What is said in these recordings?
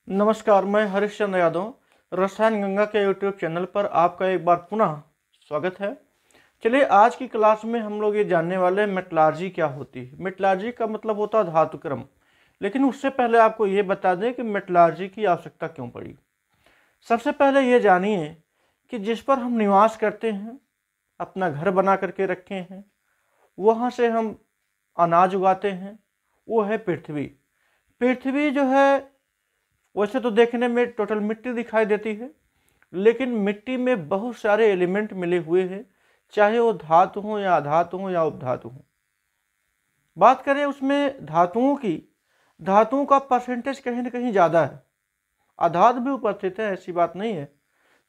नमस्कार, मैं हरीशचंद्र यादव रसायन गंगा के यूट्यूब चैनल पर आपका एक बार पुनः स्वागत है। चलिए, आज की क्लास में हम लोग ये जानने वाले हैं मेटलर्जी क्या होती है। मेटलर्जी का मतलब होता है धातुक्रम। लेकिन उससे पहले आपको ये बता दें कि मेटलर्जी की आवश्यकता क्यों पड़ी। सबसे पहले ये जानिए कि जिस पर हम निवास करते हैं, अपना घर बना करके रखे हैं, वहाँ से हम अनाज उगाते हैं, वो है पृथ्वी। पृथ्वी जो है वैसे तो देखने में टोटल मिट्टी दिखाई देती है, लेकिन मिट्टी में बहुत सारे एलिमेंट मिले हुए हैं, चाहे वो धातु हो या अधातु हो या उपधातु हो। बात करें उसमें धातुओं की, धातुओं का परसेंटेज कहीं ना कहीं ज़्यादा है। अधातु भी उपस्थित है, ऐसी बात नहीं है।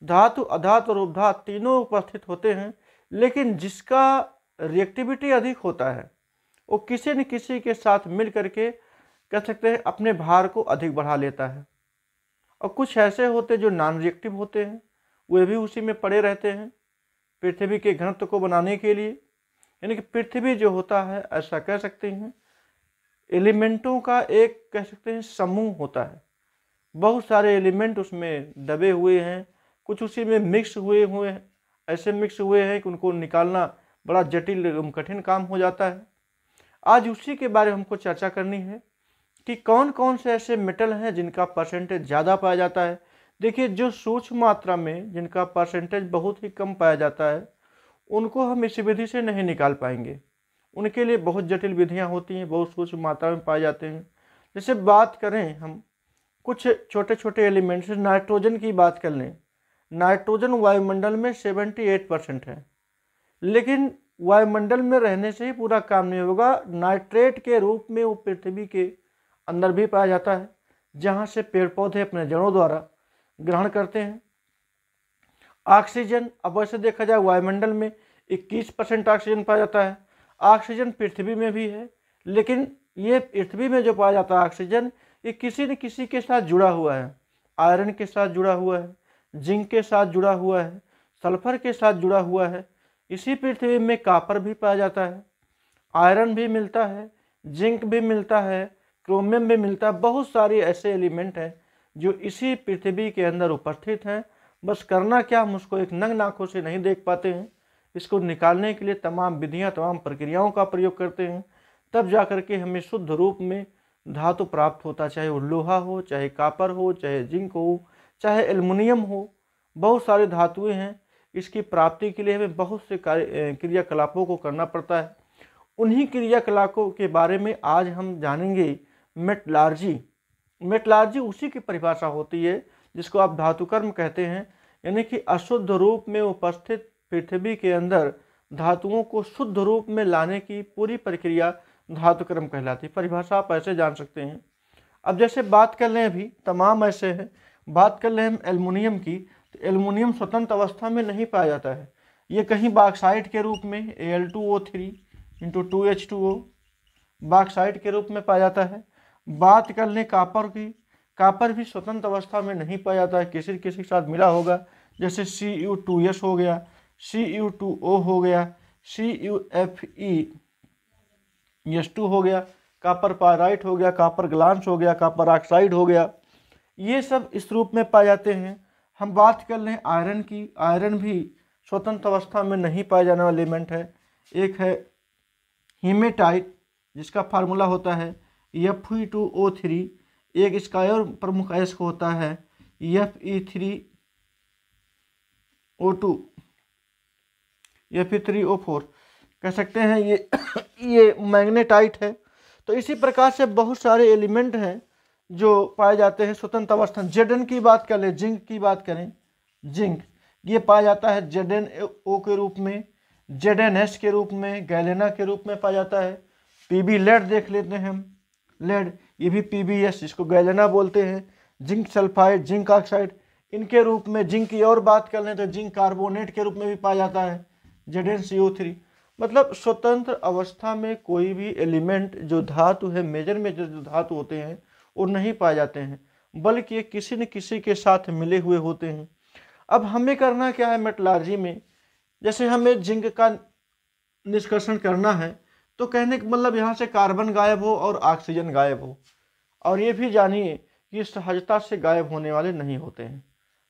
धातु, अधातु और उपधातु तीनों उपस्थित होते हैं, लेकिन जिसका रिएक्टिविटी अधिक होता है वो किसी न किसी के साथ मिल करके कह सकते हैं अपने भार को अधिक बढ़ा लेता है। और कुछ ऐसे होते हैं जो नॉन रिएक्टिव होते हैं, वे भी उसी में पड़े रहते हैं पृथ्वी के घनत्व को बनाने के लिए। यानी कि पृथ्वी जो होता है, ऐसा कह सकते हैं, एलिमेंटों का एक कह सकते हैं समूह होता है। बहुत सारे एलिमेंट उसमें दबे हुए हैं, कुछ उसी में मिक्स हुए हैं, ऐसे मिक्स हुए हैं कि उनको निकालना बड़ा जटिल एवं कठिन काम हो जाता है। आज उसी के बारे में हमको चर्चा करनी है कि कौन कौन से ऐसे मेटल हैं जिनका परसेंटेज ज़्यादा पाया जाता है। देखिए, जो सूक्ष्म मात्रा में जिनका परसेंटेज बहुत ही कम पाया जाता है, उनको हम इस विधि से नहीं निकाल पाएंगे। उनके लिए बहुत जटिल विधियां होती हैं, बहुत सूक्ष्म मात्रा में पाए जाते हैं। जैसे बात करें हम कुछ छोटे छोटे एलिमेंट्स, नाइट्रोजन की बात कर लें। नाइट्रोजन वायुमंडल में 78% है, लेकिन वायुमंडल में रहने से ही पूरा काम नहीं होगा। नाइट्रेट के रूप में वो पृथ्वी के अंदर भी पाया जाता है, जहाँ से पेड़ पौधे अपने जड़ों द्वारा ग्रहण करते हैं। ऑक्सीजन, अब वैसे देखा जाए वायुमंडल में 21% ऑक्सीजन पाया जाता है। ऑक्सीजन पृथ्वी में भी है, लेकिन ये पृथ्वी में जो पाया जाता है ऑक्सीजन, ये किसी न किसी के साथ जुड़ा हुआ है। आयरन के साथ जुड़ा हुआ है, जिंक के साथ जुड़ा हुआ है, सल्फर के साथ जुड़ा हुआ है। इसी पृथ्वी में कॉपर भी पाया जाता है, आयरन भी मिलता है, जिंक भी मिलता है, क्रोमियम भी मिलता है। बहुत सारे ऐसे एलिमेंट हैं जो इसी पृथ्वी के अंदर उपस्थित हैं। बस करना क्या, हम उसको एक नंग आंखों से नहीं देख पाते हैं। इसको निकालने के लिए तमाम विधियां, तमाम प्रक्रियाओं का प्रयोग करते हैं, तब जा करके हमें शुद्ध रूप में धातु प्राप्त होता। चाहे वो लोहा हो, चाहे कॉपर हो, चाहे जिंक हो, चाहे एल्युमिनियम हो, बहुत सारे धातुएं हैं। इसकी प्राप्ति के लिए हमें बहुत से क्रियाकलापों को करना पड़ता है। उन्हीं क्रियाकलापों के बारे में आज हम जानेंगे। मेटलर्जी, मेटलर्जी उसी की परिभाषा होती है जिसको आप धातुकर्म कहते हैं। यानी कि अशुद्ध रूप में उपस्थित पृथ्वी के अंदर धातुओं को शुद्ध रूप में लाने की पूरी प्रक्रिया धातुकर्म कहलाती है। परिभाषा आप ऐसे जान सकते हैं। अब जैसे बात कर लें, अभी तमाम ऐसे हैं, बात कर लें हम एल्युमिनियम की, तो एल्युमिनियम स्वतंत्र अवस्था में नहीं पाया जाता है। ये कहीं बॉक्साइट के रूप में Al2O3 × 2H2O बॉक्साइट के रूप में पाया जाता है। बात कर लें कॉपर की, कॉपर भी स्वतंत्र अवस्था में नहीं पाया जाता है, किसी किसी के साथ मिला होगा। जैसे Cu2S हो गया, Cu2O हो गया, CuFeS2 हो गया, कॉपर पायराइट हो गया, कॉपर ग्लांस हो गया, कॉपर ऑक्साइड हो गया। ये सब इस रूप में पाए जाते हैं। हम बात कर लें आयरन की, आयरन भी स्वतंत्र अवस्था में नहीं पाया जाने वाला एलिमेंट है। एक है हीमेटाइट, जिसका फार्मूला होता है Fe2O3। एक इसका और प्रमुख अयस्क होता है Fe3O2, Fe3O4 कह सकते हैं। ये मैग्नेटाइट है। तो इसी प्रकार से बहुत सारे एलिमेंट हैं जो पाए जाते हैं स्वतंत्र अवस्था। Zn की बात कर लें, जिंक की बात करें, जिंक ये पाया जाता है ZnO के रूप में, ZnS के रूप में, गैलेना के रूप में पाया जाता है। पीबी लेड देख लेते हैं हम, लेड ये भी PbS, इसको गैलेना बोलते हैं। जिंक सल्फाइड, जिंक ऑक्साइड, इनके रूप में। जिंक की और बात कर लें तो जिंक कार्बोनेट के रूप में भी पाया जाता है, ZnCO3। मतलब स्वतंत्र अवस्था में कोई भी एलिमेंट जो धातु है, मेजर जो धातु होते हैं, वो नहीं पाए जाते हैं, बल्कि ये किसी न किसी के साथ मिले हुए होते हैं। अब हमें करना क्या है मेटलर्जी में, जैसे हमें जिंक का निष्कर्षण करना है, तो कहने का मतलब यहाँ से कार्बन गायब हो और ऑक्सीजन गायब हो। और ये भी जानिए ये सहजता से गायब होने वाले नहीं होते हैं।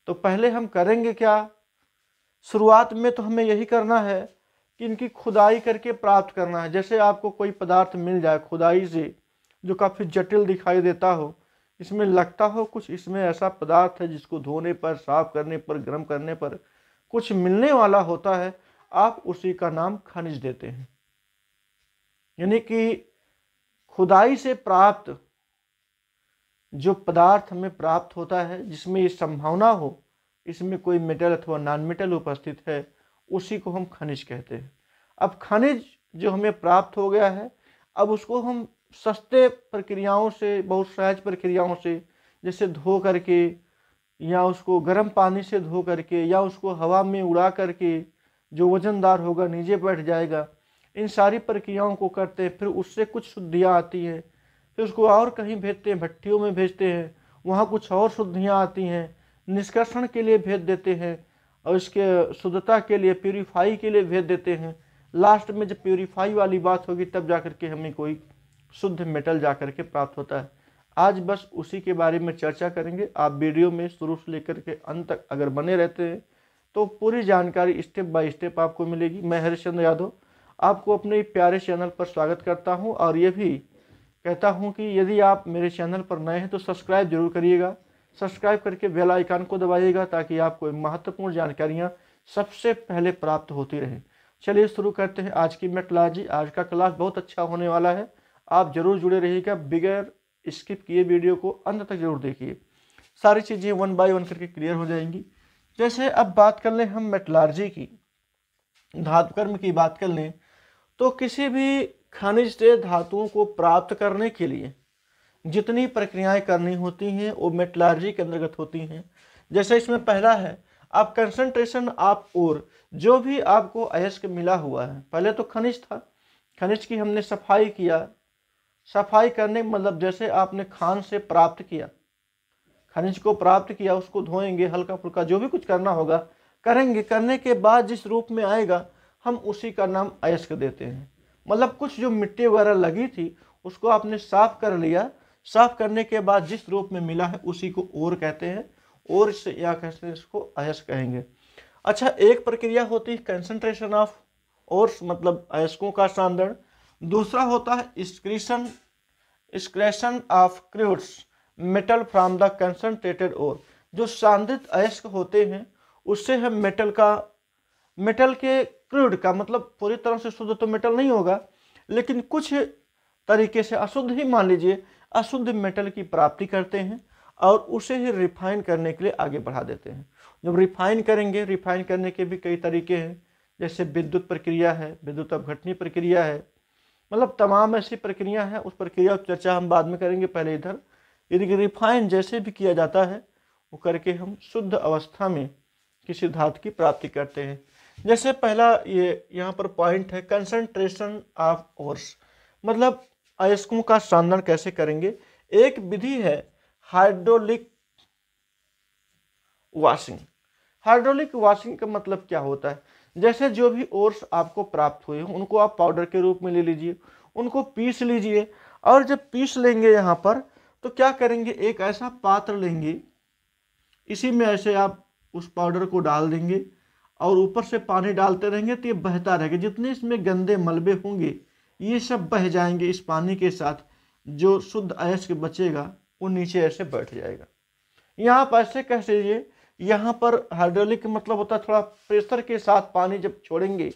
तो पहले हम करेंगे क्या, शुरुआत में तो हमें यही करना है कि इनकी खुदाई करके प्राप्त करना है। जैसे आपको कोई पदार्थ मिल जाए खुदाई से जो काफ़ी जटिल दिखाई देता हो, इसमें लगता हो कुछ इसमें ऐसा पदार्थ है जिसको धोने पर, साफ करने पर, गर्म करने पर कुछ मिलने वाला होता है, आप उसी का नाम खनिज देते हैं। यानी कि खुदाई से प्राप्त जो पदार्थ हमें प्राप्त होता है जिसमें ये संभावना हो इसमें कोई मेटल अथवा नॉन मेटल उपस्थित है, उसी को हम खनिज कहते हैं। अब खनिज जो हमें प्राप्त हो गया है, अब उसको हम सस्ते प्रक्रियाओं से, बहुत सहज प्रक्रियाओं से, जैसे धो करके या उसको गर्म पानी से धो करके या उसको हवा में उड़ा करके जो वजनदार होगा नीचे बैठ जाएगा, इन सारी प्रक्रियाओं को करते हैं। फिर उससे कुछ शुद्धियाँ आती हैं, फिर उसको और कहीं भेजते हैं, भट्टियों में भेजते हैं, वहाँ कुछ और शुद्धियाँ आती हैं, निष्कर्षण के लिए भेज देते हैं और इसके शुद्धता के लिए, प्यूरीफाई के लिए भेज देते हैं। लास्ट में जब प्यूरीफाई वाली बात होगी तब जाकर के हमें कोई शुद्ध मेटल जाकर के प्राप्त होता है। आज बस उसी के बारे में चर्चा करेंगे। आप वीडियो में शुरू से लेकर के अंत तक अगर बने रहते हैं तो पूरी जानकारी स्टेप बाय स्टेप आपको मिलेगी। मैं हरिश्चंद्र यादव आपको अपने प्यारे चैनल पर स्वागत करता हूं और ये भी कहता हूं कि यदि आप मेरे चैनल पर नए हैं तो सब्सक्राइब जरूर करिएगा। सब्सक्राइब करके बेल आइकन को दबाइएगा ताकि आपको महत्वपूर्ण जानकारियां सबसे पहले प्राप्त होती रहें। चलिए शुरू करते हैं आज की मेटलर्जी। आज का क्लास बहुत अच्छा होने वाला है, आप जरूर जुड़े रहिएगा, बगैर स्किप किए वीडियो को अंत तक जरूर देखिए। सारी चीज़ें वन बाय वन करके क्लियर हो जाएंगी। जैसे अब बात कर लें हम मेटलर्जी की, धातु कर्म की बात कर लें, तो किसी भी खनिज से धातुओं को प्राप्त करने के लिए जितनी प्रक्रियाएं करनी होती हैं वो मेटलर्जी के अंतर्गत होती हैं। जैसे इसमें पहला है आप कंसंट्रेशन ऑफ ओर, जो भी आपको अयस्क मिला हुआ है, पहले तो खनिज था, खनिज की हमने सफाई किया। सफाई करने मतलब जैसे आपने खान से प्राप्त किया, खनिज को प्राप्त किया, उसको धोएंगे, हल्का फुल्का जो भी कुछ करना होगा करेंगे। करने के बाद जिस रूप में आएगा हम उसी का नाम अयस्क देते हैं। मतलब कुछ जो मिट्टी वगैरह लगी थी उसको आपने साफ कर लिया, साफ करने के बाद जिस रूप में मिला है उसी को ओर कहते हैं, ओर से या कहते हैं इसको अयस्क कहेंगे। अच्छा, एक प्रक्रिया होती है कंसंट्रेशन ऑफ ओर्स मतलब अयस्कों का सांद्रण, दूसरा होता है excretion of cruds metal from the concentrated ore. जो सांद्रित अयस्क होते हैं उससे हम मेटल के क्रूड का मतलब पूरी तरह से शुद्ध तो मेटल नहीं होगा, लेकिन कुछ तरीके से अशुद्ध ही मान लीजिए, अशुद्ध मेटल की प्राप्ति करते हैं और उसे ही रिफाइन करने के लिए आगे बढ़ा देते हैं। जब रिफाइन करेंगे, रिफाइन करने के भी कई तरीके हैं, जैसे विद्युत प्रक्रिया है, विद्युत अपघटनी प्रक्रिया है, मतलब तमाम ऐसी प्रक्रिया है। उस प्रक्रिया की चर्चा हम बाद में करेंगे, पहले इधर यदि रिफाइन जैसे भी किया जाता है वो करके हम शुद्ध अवस्था में किसी धातु की प्राप्ति करते हैं। जैसे पहला ये यहाँ पर पॉइंट है कंसंट्रेशन ऑफ ओर्स, मतलब अयस्कों का सांद्रण कैसे करेंगे। एक विधि है हाइड्रोलिक वॉशिंग। हाइड्रोलिक वॉशिंग का मतलब क्या होता है, जैसे जो भी ओर्स आपको प्राप्त हुए उनको आप पाउडर के रूप में ले लीजिए, उनको पीस लीजिए, और जब पीस लेंगे यहाँ पर तो क्या करेंगे, एक ऐसा पात्र लेंगे, इसी में ऐसे आप उस पाउडर को डाल देंगे और ऊपर से पानी डालते रहेंगे तो ये बहता रहेगा। जितने इसमें गंदे मलबे होंगे ये सब बह जाएंगे इस पानी के साथ, जो शुद्ध अयस्क बचेगा वो नीचे ऐसे बैठ जाएगा। यहाँ पर ऐसे कह लीजिए, यहाँ पर हाइड्रोलिक मतलब होता है थोड़ा प्रेशर के साथ पानी जब छोड़ेंगे,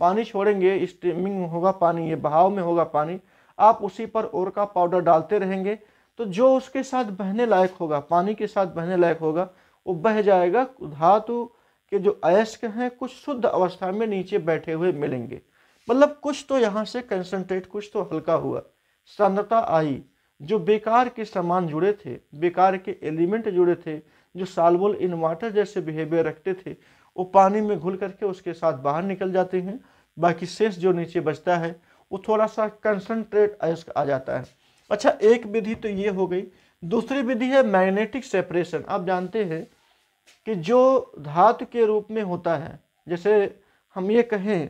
पानी छोड़ेंगे, स्टीमिंग होगा पानी, ये बहाव में होगा पानी, आप उसी पर ओर का पाउडर डालते रहेंगे तो जो उसके साथ बहने लायक होगा, पानी के साथ बहने लायक होगा वो बह जाएगा। धातु के जो अयस्क हैं कुछ शुद्ध अवस्था में नीचे बैठे हुए मिलेंगे, मतलब कुछ तो यहाँ से कंसंट्रेट, कुछ तो हल्का हुआ, सांद्रता आई। जो बेकार के सामान जुड़े थे, बेकार के एलिमेंट जुड़े थे, जो सॉल्युबल इन वाटर जैसे बिहेवियर रखते थे, वो पानी में घुल करके उसके साथ बाहर निकल जाते हैं। बाकी शेष जो नीचे बचता है वो थोड़ा सा कंसंट्रेट अयस्क आ जाता है। अच्छा, एक विधि तो ये हो गई। दूसरी विधि है मैग्नेटिक सेपरेशन। आप जानते हैं कि जो धातु के रूप में होता है, जैसे हम ये कहें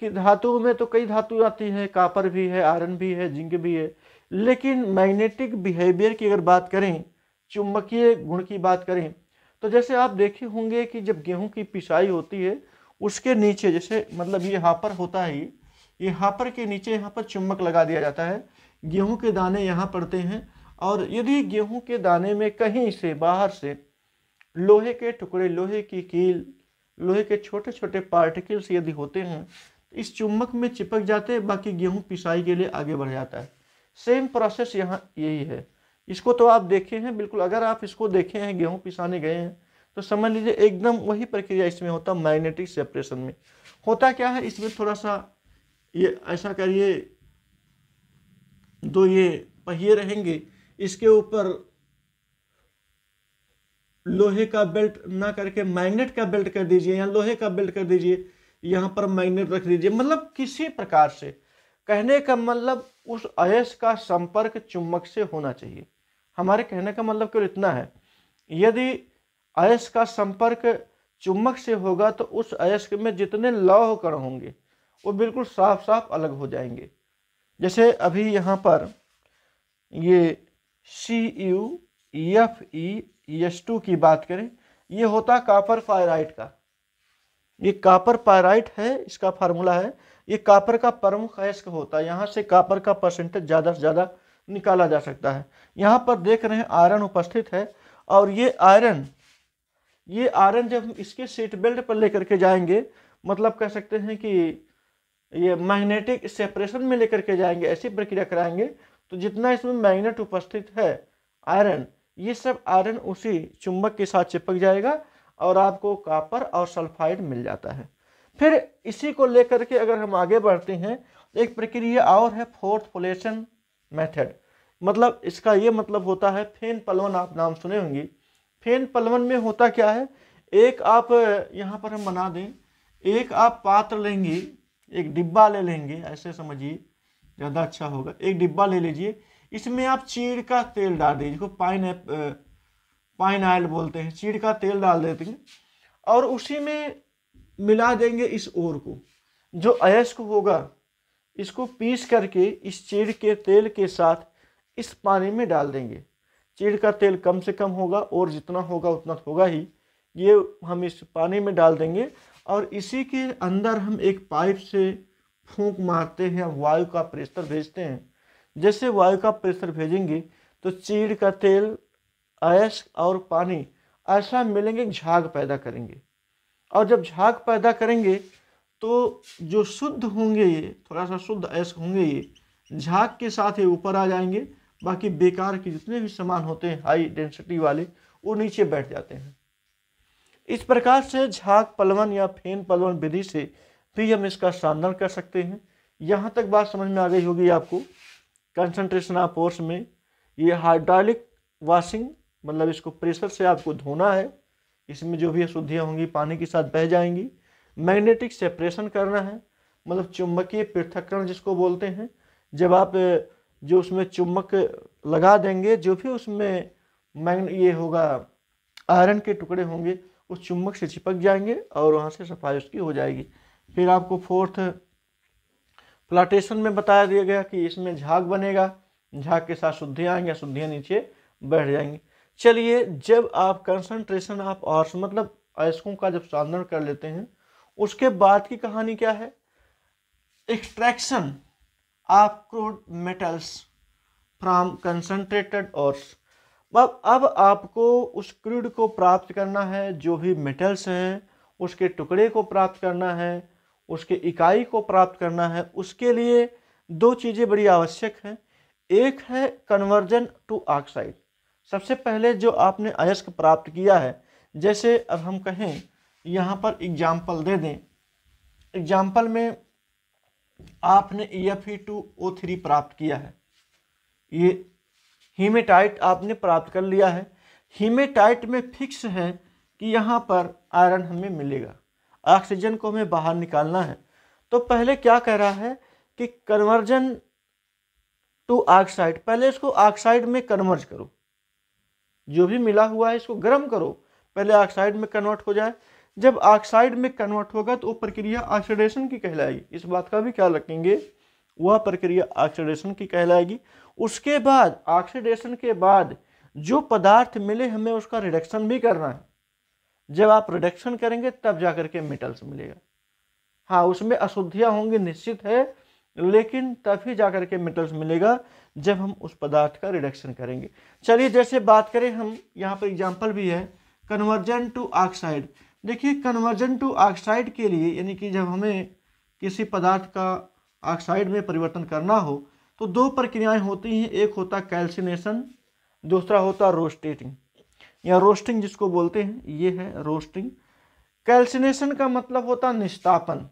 कि धातु में तो कई धातु आती है, कॉपर भी है, आयरन भी है, जिंक भी है, लेकिन मैग्नेटिक बिहेवियर की अगर बात करें, चुंबकीय गुण की बात करें, तो जैसे आप देखे होंगे कि जब गेहूं की पिसाई होती है उसके नीचे, जैसे मतलब ये हापर होता है, ये हापर के नीचे यहाँ पर चुंबक लगा दिया जाता है, गेहूं के दाने यहाँ पड़ते हैं, और यदि गेहूं के दाने में कहीं से बाहर से लोहे के टुकड़े, लोहे की कील, लोहे के छोटे छोटे पार्टिकल्स यदि होते हैं, इस चुंबक में चिपक जाते हैं, बाकी गेहूं पिसाई के लिए आगे बढ़ जाता है। सेम प्रोसेस यहाँ यही है। इसको तो आप देखे हैं बिल्कुल, अगर आप इसको देखे हैं, गेहूं पिसाने गए हैं, तो समझ लीजिए एकदम वही प्रक्रिया इसमें होता। मैग्नेटिक सेपरेशन में होता क्या है, इसमें थोड़ा सा ये ऐसा करिए, दो ये पहिए रहेंगे, इसके ऊपर लोहे का बेल्ट ना करके मैग्नेट का बेल्ट कर दीजिए, या लोहे का बेल्ट कर दीजिए, यहाँ पर मैग्नेट रख दीजिए। मतलब किसी प्रकार से, कहने का मतलब उस अयस्क का संपर्क चुंबक से होना चाहिए। हमारे कहने का मतलब केवल इतना है, यदि अयस्क का संपर्क चुंबक से होगा तो उस अयस्क में जितने लौह कण होंगे वो बिल्कुल साफ साफ अलग हो जाएंगे। जैसे अभी यहाँ पर ये CuFeS2 की बात करें, ये होता कॉपर पायराइट का, ये कॉपर पायराइट है, इसका फार्मूला है। ये कॉपर का प्रमुख अयस्क होता है, यहाँ से कॉपर का परसेंटेज ज़्यादा से ज़्यादा निकाला जा सकता है। यहाँ पर देख रहे हैं आयरन उपस्थित है, और ये आयरन जब इसके सीट बेल्ट पर लेकर के जाएंगे, मतलब कह सकते हैं कि ये मैग्नेटिक सेपरेशन में लेकर के जाएंगे, ऐसी प्रक्रिया कराएंगे, तो जितना इसमें मैग्नेट उपस्थित है आयरन, ये सब आयरन उसी चुंबक के साथ चिपक जाएगा और आपको कॉपर और सल्फाइड मिल जाता है। फिर इसी को लेकर के अगर हम आगे बढ़ते हैं, एक प्रक्रिया और है फोर्थ मेथड। मतलब इसका ये मतलब होता है फेन पलवन, आप नाम सुने होंगे। फेन पलवन में होता क्या है, एक आप यहाँ पर हम बना दें, एक आप पात्र लेंगे, एक डिब्बा ले लेंगे, ऐसे समझिए ज़्यादा अच्छा होगा। एक डिब्बा ले लीजिए, इसमें आप चीड़ का तेल डाल दीजिए, जिसको पाइन ऑयल बोलते हैं, चीड़ का तेल डाल देते हैं, और उसी में मिला देंगे इस ओर को, जो अयस्क होगा इसको पीस करके इस चीड़ के तेल के साथ इस पानी में डाल देंगे। चीड़ का तेल कम से कम होगा, और जितना होगा उतना तो होगा ही। ये हम इस पानी में डाल देंगे, और इसी के अंदर हम एक पाइप से फूंक मारते हैं, वायु का प्रेशर भेजते हैं। जैसे वायु का प्रेशर भेजेंगे तो चीड़ का तेल, अयस्क और पानी ऐसा मिलेंगे, झाग पैदा करेंगे। और जब झाग पैदा करेंगे तो जो शुद्ध होंगे, ये थोड़ा सा शुद्ध अयस्क होंगे, ये झाग के साथ ही ऊपर आ जाएंगे, बाकी बेकार के जितने भी सामान होते हैं हाई डेंसिटी वाले, वो नीचे बैठ जाते हैं। इस प्रकार से झाग पलवन या फेन पलवन विधि से भी हम इसका साधन कर सकते हैं। यहाँ तक बात समझ में आ गई होगी आपको। कंसंट्रेशन ऑफ फोर्स में ये हाइड्रोलिक वॉशिंग, मतलब इसको प्रेशर से आपको धोना है, इसमें जो भी अशुद्धियाँ होंगी पानी के साथ बह जाएंगी। मैग्नेटिक सेपरेशन करना है, मतलब चुंबकीय पृथक्करण जिसको बोलते हैं। जब आप जो उसमें चुंबक लगा देंगे, जो भी उसमें ये होगा आयरन के टुकड़े होंगे, उस चुंबक से चिपक जाएंगे और वहाँ से सफाई उसकी हो जाएगी। फिर आपको फोर्थ फ्लाटेशन में बताया दिया गया कि इसमें झाग बनेगा, झाग के साथ शुद्धियाँ आएंगी, शुद्धियाँ नीचे बैठ जाएंगी। चलिए, जब आप कंसंट्रेशन ऑफ ऑर्स मतलब अयस्कों का जब साधन कर लेते हैं, उसके बाद की कहानी क्या है, extraction of crude metals from concentrated ores. अब आपको उस क्रूड को प्राप्त करना है, जो भी मेटल्स हैं उसके टुकड़े को प्राप्त करना है, उसके इकाई को प्राप्त करना है। उसके लिए दो चीज़ें बड़ी आवश्यक हैं। एक है कन्वर्जन टू ऑक्साइड। सबसे पहले जो आपने अयस्क प्राप्त किया है, जैसे अब हम कहें यहाँ पर एग्जाम्पल दे दें, एग्जाम्पल में आपने Fe2O3 प्राप्त किया है, ये हीमेटाइट आपने प्राप्त कर लिया है। हीमेटाइट में फिक्स है कि यहाँ पर आयरन हमें मिलेगा, ऑक्सीजन को हमें बाहर निकालना है। तो पहले क्या कह रहा है कि कन्वर्जन टू ऑक्साइड, पहले इसको ऑक्साइड में कन्वर्ज करो, जो भी मिला हुआ है इसको गर्म करो, पहले ऑक्साइड में कन्वर्ट हो जाए। जब ऑक्साइड में कन्वर्ट होगा तो वो प्रक्रिया ऑक्सीडेशन की कहलाएगी। इस बात का भी ख्याल रखेंगे, वह प्रक्रिया ऑक्सीडेशन की कहलाएगी। उसके बाद ऑक्सीडेशन के बाद जो पदार्थ मिले हमें उसका रिडक्शन भी करना है। जब आप रिडक्शन करेंगे तब जाकर के मेटल्स मिलेगा। हाँ, उसमें अशुद्धियां होंगी निश्चित है, लेकिन तभी जाकर के मेटल्स मिलेगा जब हम उस पदार्थ का रिडक्शन करेंगे। चलिए जैसे बात करें हम, यहाँ पर एग्जांपल भी है कन्वर्जन टू ऑक्साइड। देखिए कन्वर्जन टू ऑक्साइड के लिए, यानी कि जब हमें किसी पदार्थ का ऑक्साइड में परिवर्तन करना हो तो दो प्रक्रियाएं होती हैं। एक होता कैल्सिनेशन, दूसरा होता रोस्टेटिंग या रोस्टिंग जिसको बोलते हैं, ये है रोस्टिंग। कैल्सिनेशन का मतलब होता निस्तापन।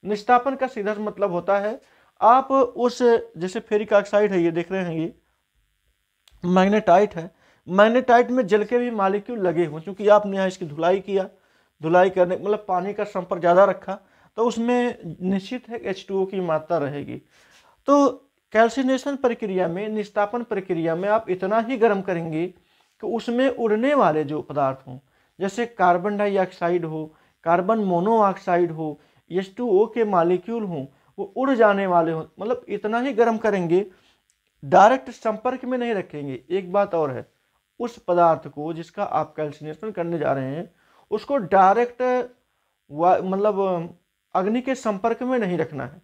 निस्तापन का सीधा मतलब होता है आप उस, जैसे फेरिक ऑक्साइड है, ये देख रहे हैं, ये मैग्नेटाइट है, मैग्नेटाइट में जल के भी मॉलिक्यूल लगे हुए, क्योंकि आपने यहाँ इसकी धुलाई किया, धुलाई करने मतलब पानी का संपर्क ज़्यादा रखा तो उसमें निश्चित है H2O की मात्रा रहेगी। तो कैल्सिनेशन प्रक्रिया में, निस्तापन प्रक्रिया में आप इतना ही गर्म करेंगे कि उसमें उड़ने वाले जो पदार्थ हों, जैसे कार्बन डाइऑक्साइड हो, कार्बन मोनोऑक्साइड हो, H2O के मॉलिक्यूल हों, वो उड़ जाने वाले हों, मतलब इतना ही गर्म करेंगे, डायरेक्ट संपर्क में नहीं रखेंगे। एक बात और है, उस पदार्थ को जिसका आप कैल्सिनेशन करने जा रहे हैं उसको डायरेक्ट मतलब अग्नि के संपर्क में नहीं रखना है,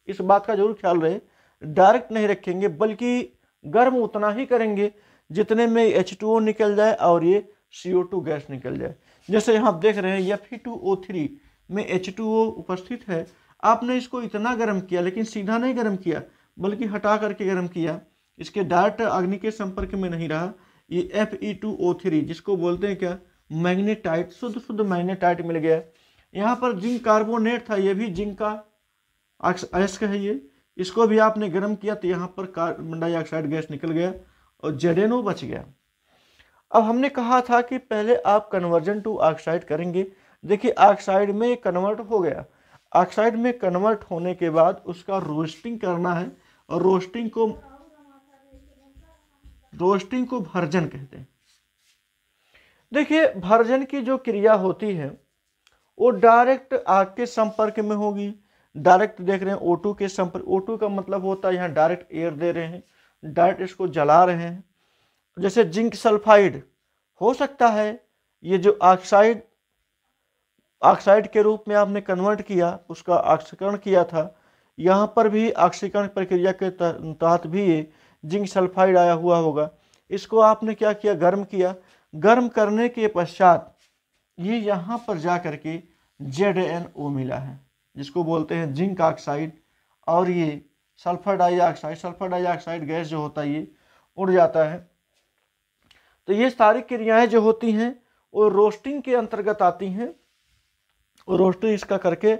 इस बात का जरूर ख्याल रहे। डायरेक्ट नहीं रखेंगे बल्कि गर्म उतना ही करेंगे जितने में H2O निकल जाए और ये CO2 गैस निकल जाए। जैसे यहाँ आप देख रहे हैं Fe2O3 में H2O उपस्थित है, आपने इसको इतना गर्म किया, लेकिन सीधा नहीं गर्म किया बल्कि हटा करके गर्म किया, इसके डायरेक्ट अग्नि के संपर्क में नहीं रहा। ये Fe2O3 जिसको बोलते हैं क्या, मैग्नेटाइट, शुद्ध मैग्नेटाइट मिल गया। यहाँ पर जिंक कार्बोनेट था, ये भी जिंक का अयस्क है ये, इसको भी आपने गर्म किया तो यहाँ पर कार्बन डाइऑक्साइड गैस निकल गया और ZNO बच गया। अब हमने कहा था कि पहले आप कन्वर्जन टू ऑक्साइड करेंगे। देखिए ऑक्साइड में कन्वर्ट हो गया, ऑक्साइड में कन्वर्ट होने के बाद उसका रोस्टिंग करना है, और रोस्टिंग को भर्जन कहते हैं। देखिए भर्जन की जो क्रिया होती है वो डायरेक्ट आग के संपर्क में होगी। डायरेक्ट देख रहे हैं O2 के संपर्क, O2 का मतलब होता है यहाँ डायरेक्ट एयर दे रहे हैं, डायरेक्ट इसको जला रहे हैं। जैसे जिंक सल्फाइड हो सकता है, ये जो ऑक्साइड के रूप में आपने कन्वर्ट किया, उसका ऑक्सीकरण किया था, यहाँ पर भी ऑक्सीकरण प्रक्रिया के तहत भी ये जिंक सल्फाइड आया हुआ होगा। इसको आपने क्या किया, गर्म किया। गर्म करने के पश्चात ये यहाँ पर जा करके ZNO मिला है, जिसको बोलते हैं जिंक ऑक्साइड, और ये सल्फर डाइऑक्साइड गैस जो होता है ये उड़ जाता है। तो ये सारी क्रियाएं जो होती हैं वो रोस्टिंग के अंतर्गत आती हैं, और रोस्टिंग इसका करके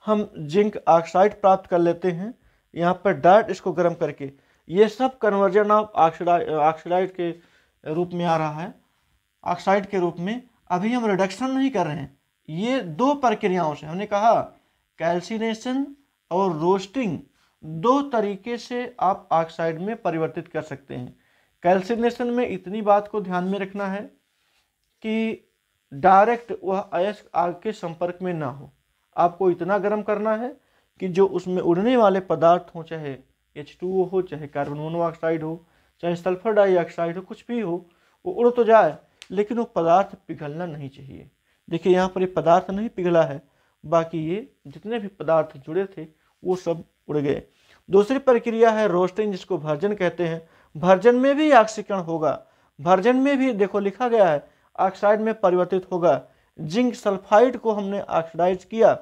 हम जिंक ऑक्साइड प्राप्त कर लेते हैं। यहाँ पर डायरेक्ट इसको गर्म करके, ये सब कन्वर्जन ऑफ ऑक्सीडाइड के रूप में आ रहा है, ऑक्साइड के रूप में। अभी हम रिडक्शन नहीं कर रहे हैं, ये दो प्रक्रियाओं से, हमने कहा कैल्सिनेशन और रोस्टिंग, दो तरीके से आप ऑक्साइड में परिवर्तित कर सकते हैं। कैल्सिनेशन में इतनी बात को ध्यान में रखना है कि डायरेक्ट वह अयस्क आग के संपर्क में ना हो, आपको इतना गर्म करना है कि जो उसमें उड़ने वाले पदार्थ हों, चाहे H2O हो, चाहे कार्बन मोनोऑक्साइड हो, चाहे सल्फर डाइऑक्साइड हो, कुछ भी हो, वो उड़ तो जाए लेकिन वो पदार्थ पिघलना नहीं चाहिए। देखिए यहाँ पर ये पदार्थ नहीं पिघला है, बाकी ये जितने भी पदार्थ जुड़े थे वो सब उड़ गए। दूसरी प्रक्रिया है रोस्टिंग, जिसको भर्जन कहते हैं। भर्जन में भी ऑक्सीकरण होगा, भर्जन में भी देखो लिखा गया है ऑक्साइड में परिवर्तित होगा। जिंक सल्फाइड को हमने ऑक्सीडाइज किया,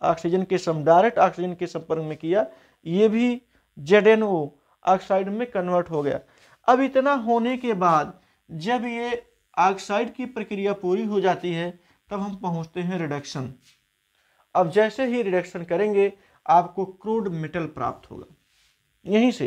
ऑक्सीजन के डायरेक्ट ऑक्सीजन के संपर्क में किया, ये भी ZNO ऑक्साइड में कन्वर्ट हो गया। अब इतना होने के बाद जब ये ऑक्साइड की प्रक्रिया पूरी हो जाती है तब हम पहुंचते हैं रिडक्शन। अब जैसे ही रिडक्शन करेंगे आपको क्रूड मेटल प्राप्त होगा। यहीं से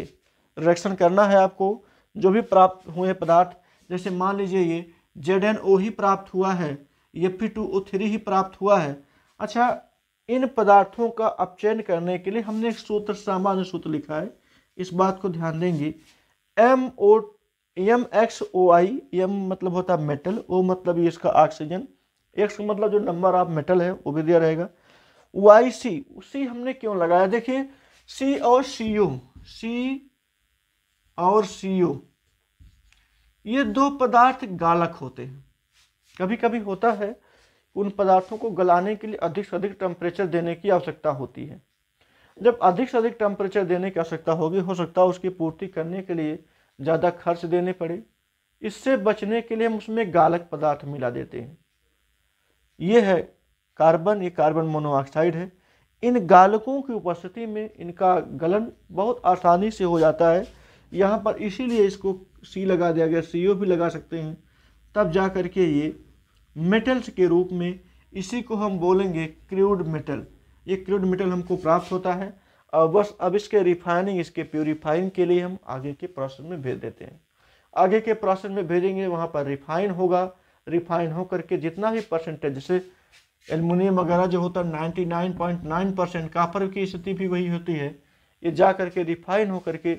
रिडक्शन करना है आपको, जो भी प्राप्त हुए पदार्थ, जैसे मान लीजिए ये ZNO ही प्राप्त हुआ है, ये Fe2O3 ही प्राप्त हुआ है। अच्छा, इन पदार्थों का अपचयन करने के लिए हमने एक सूत्र, सामान्य सूत्र लिखा है, इस बात को ध्यान देंगे। MXOI, M मतलब होता है मेटल, O मतलब ये इसका ऑक्सीजन, X मतलब जो नंबर ऑफ मेटल है वो भी दिया रहेगा, YC, C हमने क्यों लगाया, देखिए C और CO, C और CO, ये दो पदार्थ गालक होते हैं। कभी कभी होता है उन पदार्थों को गलाने के लिए अधिक से अधिक टेम्परेचर देने की आवश्यकता होती है। जब अधिक से अधिक टेम्परेचर देने की आवश्यकता होगी, हो सकता है उसकी पूर्ति करने के लिए ज़्यादा खर्च देने पड़े। इससे बचने के लिए हम उसमें गालक पदार्थ मिला देते हैं। ये है कार्बन, ये कार्बन मोनोऑक्साइड है। इन गालकों की उपस्थिति में इनका गलन बहुत आसानी से हो जाता है। यहाँ पर इसीलिए इसको C लगा दिया गया, CO भी लगा सकते हैं। तब जा करके ये मेटल्स के रूप में, इसी को हम बोलेंगे क्रूड मेटल। ये क्रूड मेटल हमको प्राप्त होता है और बस अब इसके रिफाइनिंग, इसके प्यूरिफाइंग के लिए हम आगे के प्रोसेस में भेज देते हैं। आगे के प्रोसेस में भेजेंगे, वहाँ पर रिफाइन होगा। रिफाइन हो करके जितना भी परसेंटेज, जैसे एल्युमिनियम वगैरह जो होता है 99.9%, कापर की स्थिति भी वही होती है। ये जा करके रिफाइन हो करके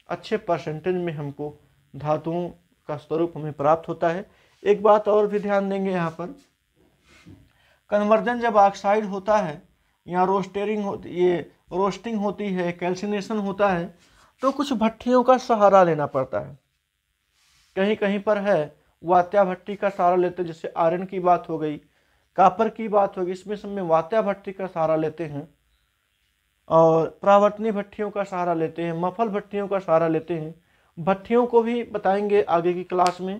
अच्छे परसेंटेज में हमको धातुओं का स्वरूप हमें प्राप्त होता है। एक बात और भी ध्यान देंगे, यहाँ पर कन्वर्जन जब ऑक्साइड होता है या रोस्टिंग होती है, कैल्सिनेशन होता है, तो कुछ भट्टियों का सहारा लेना पड़ता है। कहीं कहीं पर है वात्या भट्टी का सहारा लेते हैं, जैसे आयरन की बात हो गई, कापर की बात होगी, इसमें सब में वात्या भट्टी का सहारा लेते हैं। और प्रावर्तनी भट्टियों का सहारा लेते हैं, मफल भट्टियों का सहारा लेते हैं। भट्टियों को भी बताएंगे आगे की क्लास में